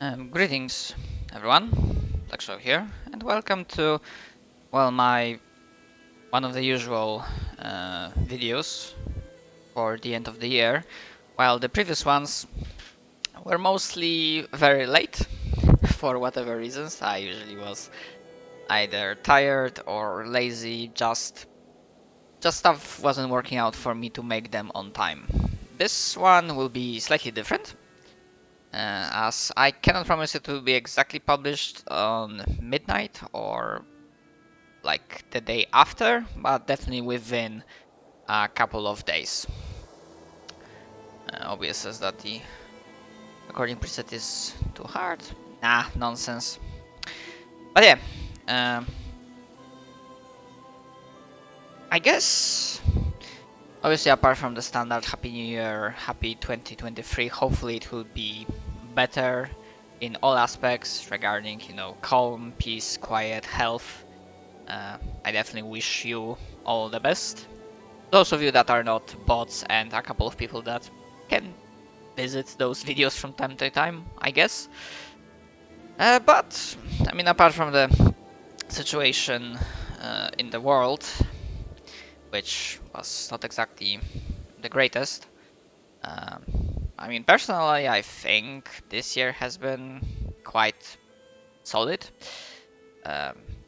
Greetings, everyone. Lexo here, and welcome to my one of the usual videos for the end of the year. While the previous ones were mostly very late for whatever reasons. I usually was either tired or lazy. Just stuff wasn't working out for me to make them on time. This one will be slightly different. As I cannot promise it will be exactly published on midnight or like the day after, but definitely within a couple of days. Obvious is that the recording preset is too hard. Nah, nonsense. But yeah, I guess obviously apart from the standard Happy New Year, Happy 2023, hopefully it will be better in all aspects regarding, calm, peace, quiet, health. I definitely wish you all the best. Those of you that are not bots and a couple of people that can visit those videos from time to time, I guess. But, I mean, apart from the situation in the world, which was not exactly the greatest, I mean, personally, I think this year has been quite solid.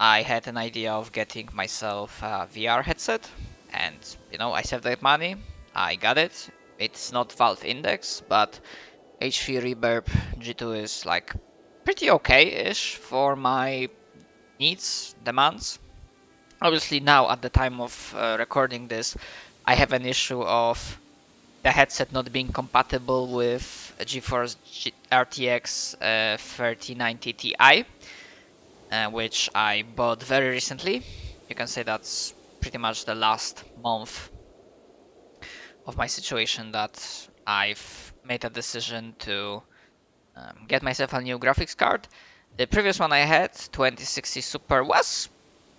I had an idea of getting myself a VR headset, and I saved that money. I got it. It's not Valve Index, but HP Reverb G2 is like pretty okay-ish for my needs, demands. Obviously, now at the time of recording this, I have an issue of the headset not being compatible with GeForce RTX 3090 Ti, which I bought very recently. You can say that's pretty much the last month of my situation that I've made a decision to get myself a new graphics card. The previous one I had, 2060 Super, was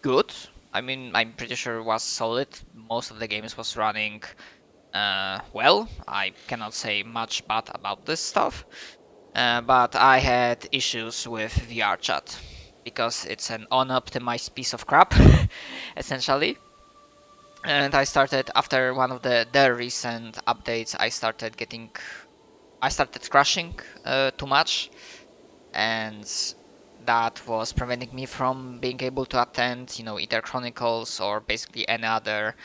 good. I mean, I'm pretty sure it was solid. Most of the games was running well. I cannot say much bad about this stuff. But I had issues with VRChat because it's an unoptimized piece of crap, essentially. And I started, after one of the recent updates, I started crashing too much, and that was preventing me from being able to attend, either Chronicles or basically any other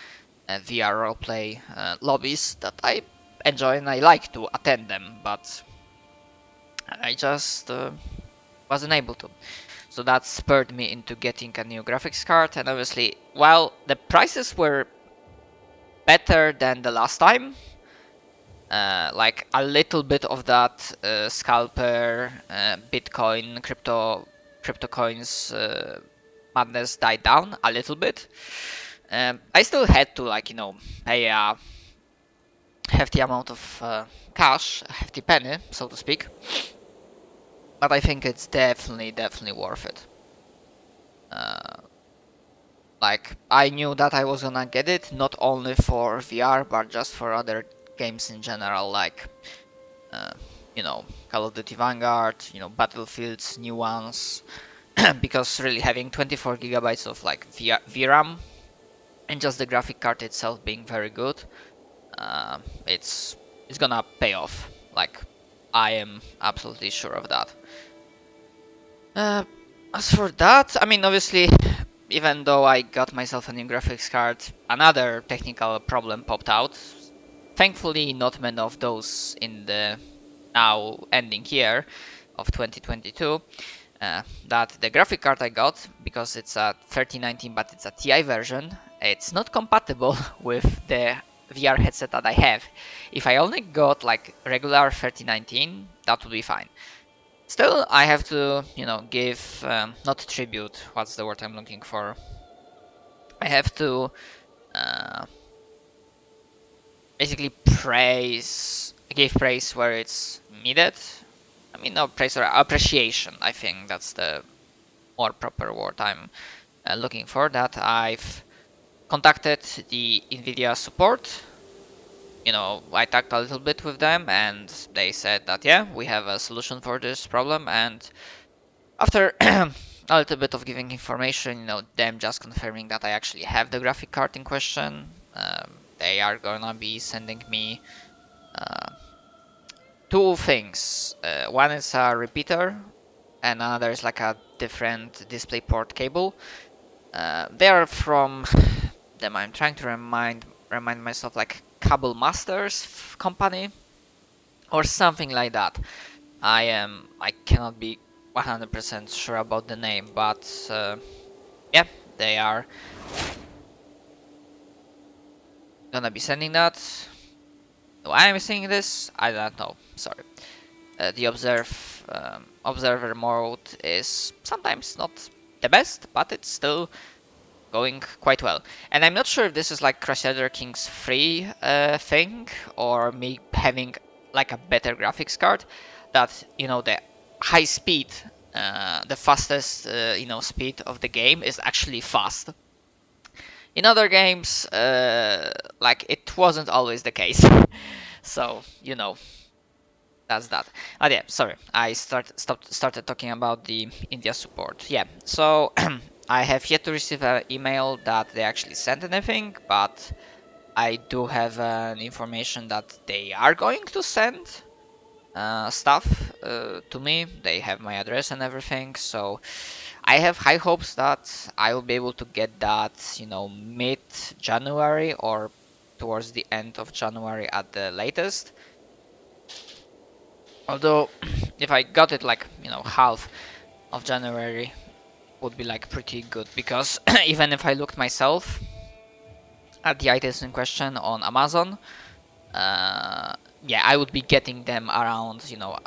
VR roleplay lobbies that I enjoy and I like to attend them, but I just wasn't able to. So that spurred me into getting a new graphics card, and obviously, while the prices were better than the last time, like a little bit of that scalper, Bitcoin, crypto coins madness died down a little bit. I still had to pay a hefty amount of cash, a hefty penny, so to speak. But I think it's definitely worth it. Like, I knew that I was gonna get it, not only for VR, but just for other games in general, like, Call of Duty Vanguard, Battlefield's new ones, because really having 24 gigabytes of like VRAM and just the graphic card itself being very good, it's gonna pay off. Like, I am absolutely sure of that. As for that, I mean, obviously, even though I got myself a new graphics card, another technical problem popped out. Thankfully, not many of those in the now ending year of 2022. That the graphic card I got, because it's a 3019 but it's a Ti version, it's not compatible with the VR headset that I have. If I only got like regular 3019, that would be fine. Still, I have to, give, not tribute, what's the word I'm looking for? I have to basically give praise where it's needed. I mean, no praise or appreciation, I think that's the more proper word I'm looking for. That I've contacted the NVIDIA support I talked a little bit with them, and they said that yeah, we have a solution for this problem. And after a little bit of giving information, them just confirming that I actually have the graphic card in question, they are gonna be sending me uh, two things. One is a repeater, and another is like a different DisplayPort cable. They are from them. I'm trying to remind myself, like Cable Masters company or something like that. I cannot be 100% sure about the name, but yeah, they are gonna be sending that. Why am I saying this? I don't know. Sorry. The observer mode is sometimes not the best, but it's still going quite well. And I'm not sure if this is like Crusader Kings 3 thing, or me having like a better graphics card, that the high speed, the fastest speed of the game is actually fast. In other games, like it wasn't always the case. So that's that. Oh yeah, sorry. I started talking about the India support. Yeah, so I have yet to receive an email that they actually sent anything, but I do have information that they are going to send stuff to me. They have my address and everything, so I have high hopes that I will be able to get that, mid-January or towards the end of January at the latest. Although, if I got it like, half of January, would be like pretty good, because even if I looked myself at the items in question on Amazon, yeah, I would be getting them around,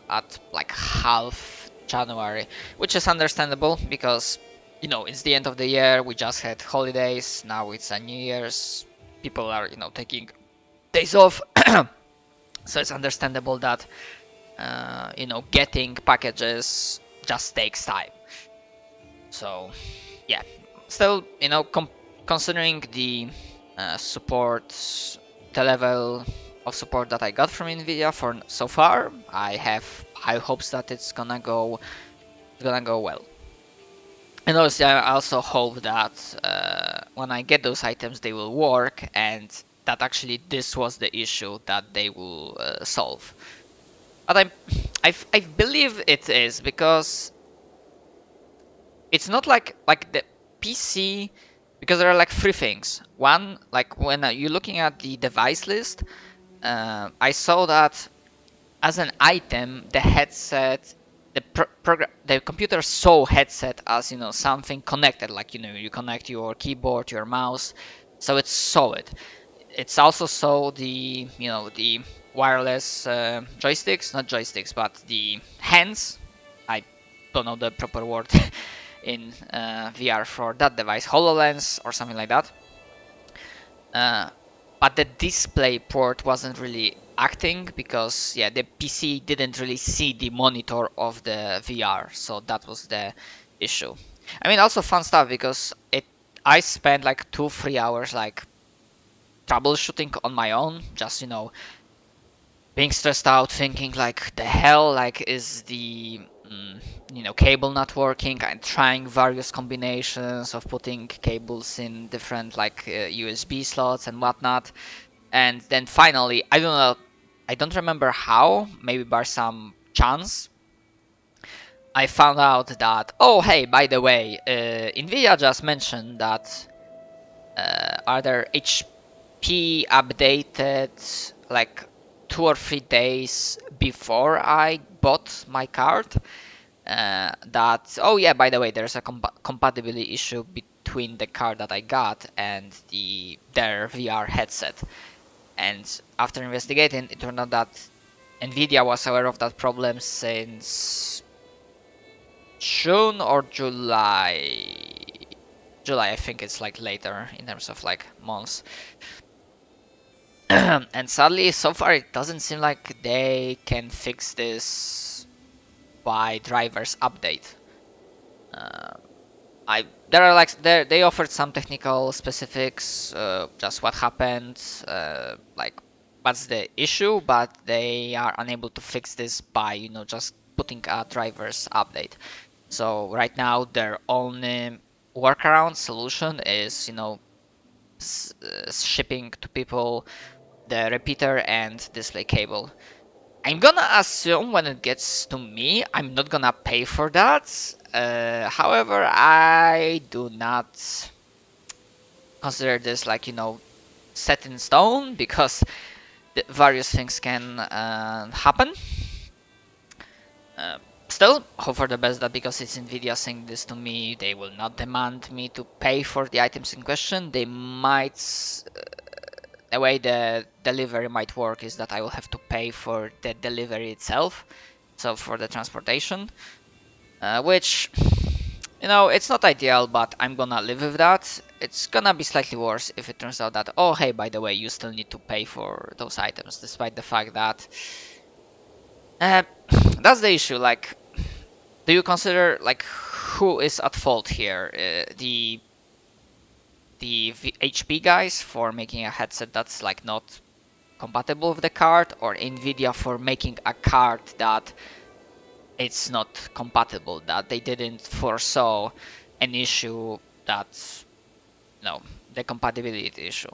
at like half January, which is understandable because, it's the end of the year, we just had holidays, now it's a New Year's, people are, taking days off, so it's understandable that, getting packages just takes time. So, yeah, still, considering the support, the level of support that I got from Nvidia for so far, I have high hopes that it's gonna go well. And obviously, I also hope that when I get those items, they will work, and that actually this was the issue that they will solve. But I believe it is, because it's not like the PC, because there are like three things. One, like when you're looking at the device list, I saw that as an item, the headset, the computer saw headset as something connected, like you connect your keyboard, your mouse, so it saw it. It's also saw the the wireless joysticks, not joysticks, but the hands. I don't know the proper word in VR for that device, HoloLens or something like that. But the display port wasn't really acting because the PC didn't really see the monitor of the VR, so that was the issue. I mean, also fun stuff, because I spent like 2-3 hours like troubleshooting on my own, just being stressed out, thinking like the hell, like is the cable not working, and trying various combinations of putting cables in different like USB slots and whatnot. And then finally, I don't know, I don't remember how, maybe by some chance, I found out that, oh hey, by the way, Nvidia just mentioned that are there HP updated like 2 or 3 days before I bought my card, that, oh yeah, by the way, there's a compatibility issue between the card that I got and their VR headset. And after investigating, it turned out that Nvidia was aware of that problem since June or July. July, I think it's like later in terms of like months. And sadly, so far it doesn't seem like they can fix this by drivers update. There are like they offered some technical specifics, just what happened, like what's the issue, but they are unable to fix this by, you know, just putting a drivers update. So right now their only workaround solution is, you know, shipping to people the repeater and display cable. I'm gonna assume when it gets to me, I'm not gonna pay for that. However, I do not consider this like, you know, set in stone, because various things can happen. Still, hope for the best that because it's Nvidia saying this to me, they will not demand me to pay for the items in question. They might, the way the delivery might work is that I will have to pay for the delivery itself, so for the transportation, which, you know, it's not ideal, but I'm gonna live with that. It's gonna be slightly worse if it turns out that, oh hey, by the way, you still need to pay for those items, despite the fact that that's the issue. Like, do you consider like who is at fault here? The HP guys for making a headset that's like not compatible with the card, or Nvidia for making a card that it's not compatible, that they didn't foresaw an issue that's, no, the compatibility issue.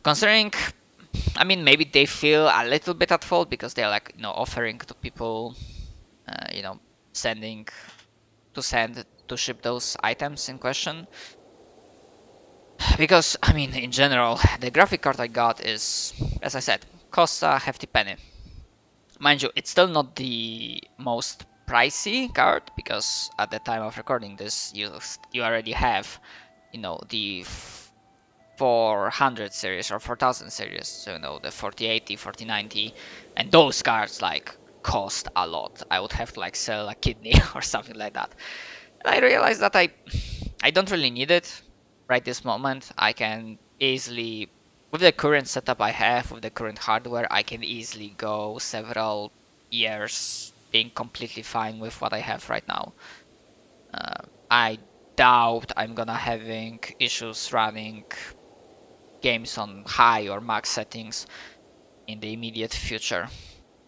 Considering, I mean, maybe they feel a little bit at fault because they're like, you know, offering to people, you know, send to ship those items in question. Because, I mean, in general, the graphic card I got is, as I said, costs a hefty penny. Mind you, it's still not the most pricey card, because at the time of recording this, you already have, you know, the 400 series or 4000 series, so, you know, the 4080, 4090, and those cards like cost a lot. I would have to like sell a kidney or something like that. And I realized that I don't really need it right this moment. I can easily, with the current setup I have, with the current hardware, I can easily go several years being completely fine with what I have right now. I doubt I'm gonna having issues running games on high or max settings in the immediate future.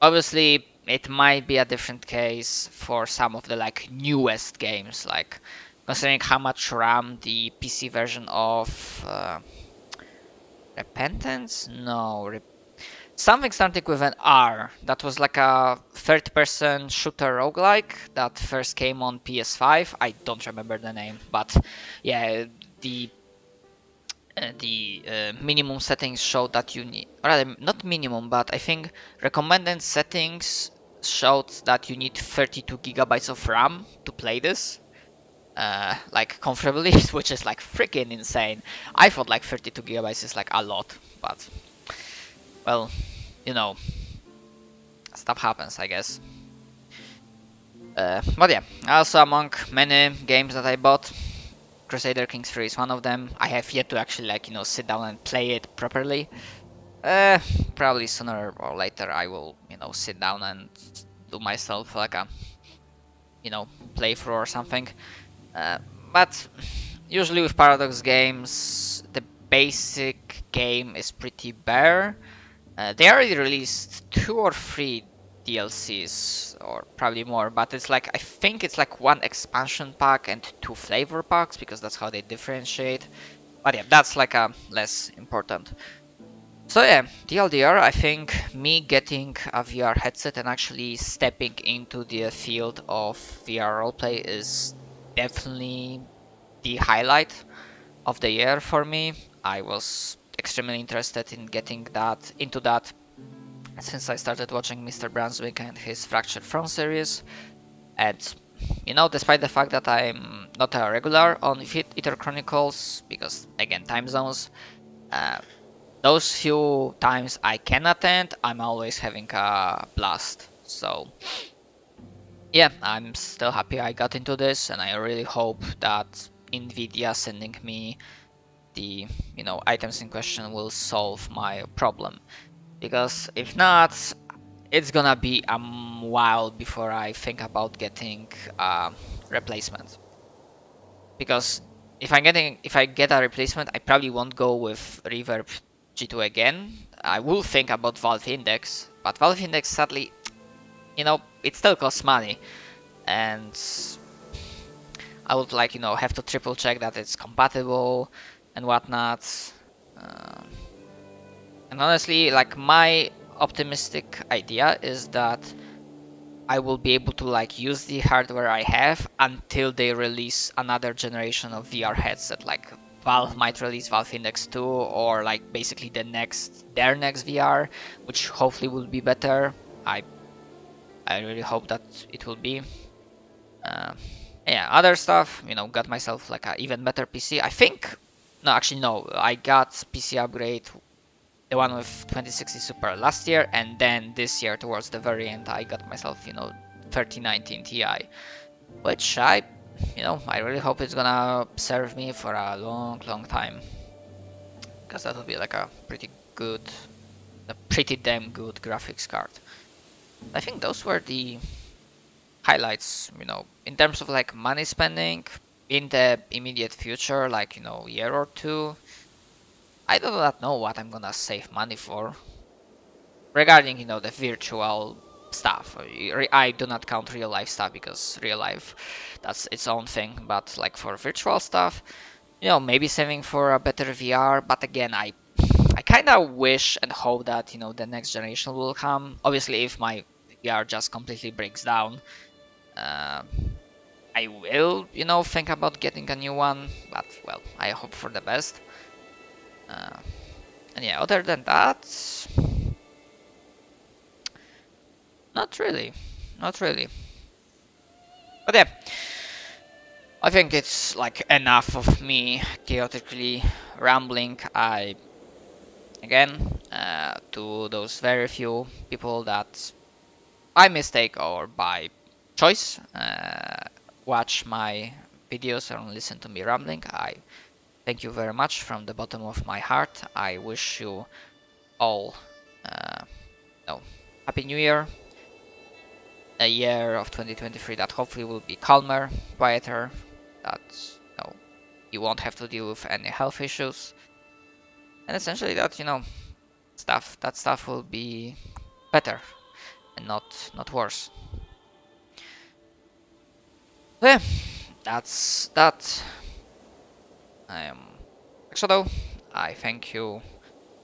Obviously, it might be a different case for some of the like newest games, like considering how much RAM the PC version of Repentance? No, something starting with an R. That was like a third-person shooter roguelike that first came on PS5. I don't remember the name, but yeah, the minimum settings showed that you need, rather not minimum, but I think recommended settings showed that you need 32 gigabytes of RAM to play this, like comfortably, which is like freaking insane. I thought like 32 gigabytes is like a lot, but well, you know, stuff happens, I guess. But yeah, also among many games that I bought, Crusader Kings 3 is one of them. I have yet to actually like, you know, sit down and play it properly. Probably sooner or later I will, you know, sit down and do myself like a, you know, playthrough or something. But usually with Paradox games, the basic game is pretty bare. They already released 2 or 3 DLCs, or probably more, but it's like, I think it's like 1 expansion pack and 2 flavor packs, because that's how they differentiate. But yeah, that's like a less important. So yeah, TLDR, I think me getting a VR headset and actually stepping into the field of VR roleplay is definitely the highlight of the year for me. I was extremely interested in getting into that since I started watching Mr. Brunswick and his Fractured Throne series. And, you know, despite the fact that I'm not a regular on Ether Chronicles, because, again, time zones, those few times I can attend, I'm always having a blast. So, yeah, I'm still happy I got into this, and I really hope that Nvidia sending me the, you know, items in question will solve my problem. Because if not, it's gonna be a while before I think about getting a replacement. Because if I get a replacement, I probably won't go with Reverb G2 again. I will think about Valve Index, but Valve Index sadly, it still costs money, and I would like, have to triple check that it's compatible and whatnot. Um, and honestly, like my optimistic idea is that I will be able to like use the hardware I have until they release another generation of VR headset. Like Valve might release Valve Index 2 or like basically their next VR, which hopefully will be better. I really hope that it will be. Uh, yeah, other stuff, got myself like a even better PC. I think no, actually no, I got PC upgrade, the one with 2060 Super last year, and then this year towards the very end I got myself 3019 Ti, which I really hope it's gonna serve me for a long time, because that would be like a pretty damn good graphics card. I think those were the highlights, in terms of like money spending in the immediate future, like year or two. I do not know what I'm gonna save money for regarding the virtual stuff. I do not count real life stuff, because real life, that's its own thing, but like for virtual stuff, maybe saving for a better VR. But again, I kind of wish and hope that the next generation will come. Obviously, if my VR just completely breaks down, um, I will think about getting a new one, but well, I hope for the best. uh, and yeah, other than that, not really. Not really. But yeah, I think it's like enough of me chaotically rambling. Again, to those very few people that by mistake or by choice watch my videos or listen to me rambling, I thank you very much from the bottom of my heart. I wish you all uh, no, Happy New Year. A year of 2023 that hopefully will be calmer, quieter, that you won't have to deal with any health issues, and essentially that stuff will be better and not worse. So yeah, that's that. I am Shadow. I thank you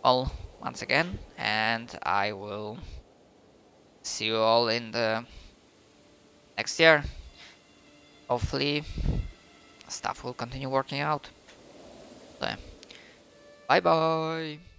all once again, and I will see you all in the next year. Hopefully stuff will continue working out. So, bye bye.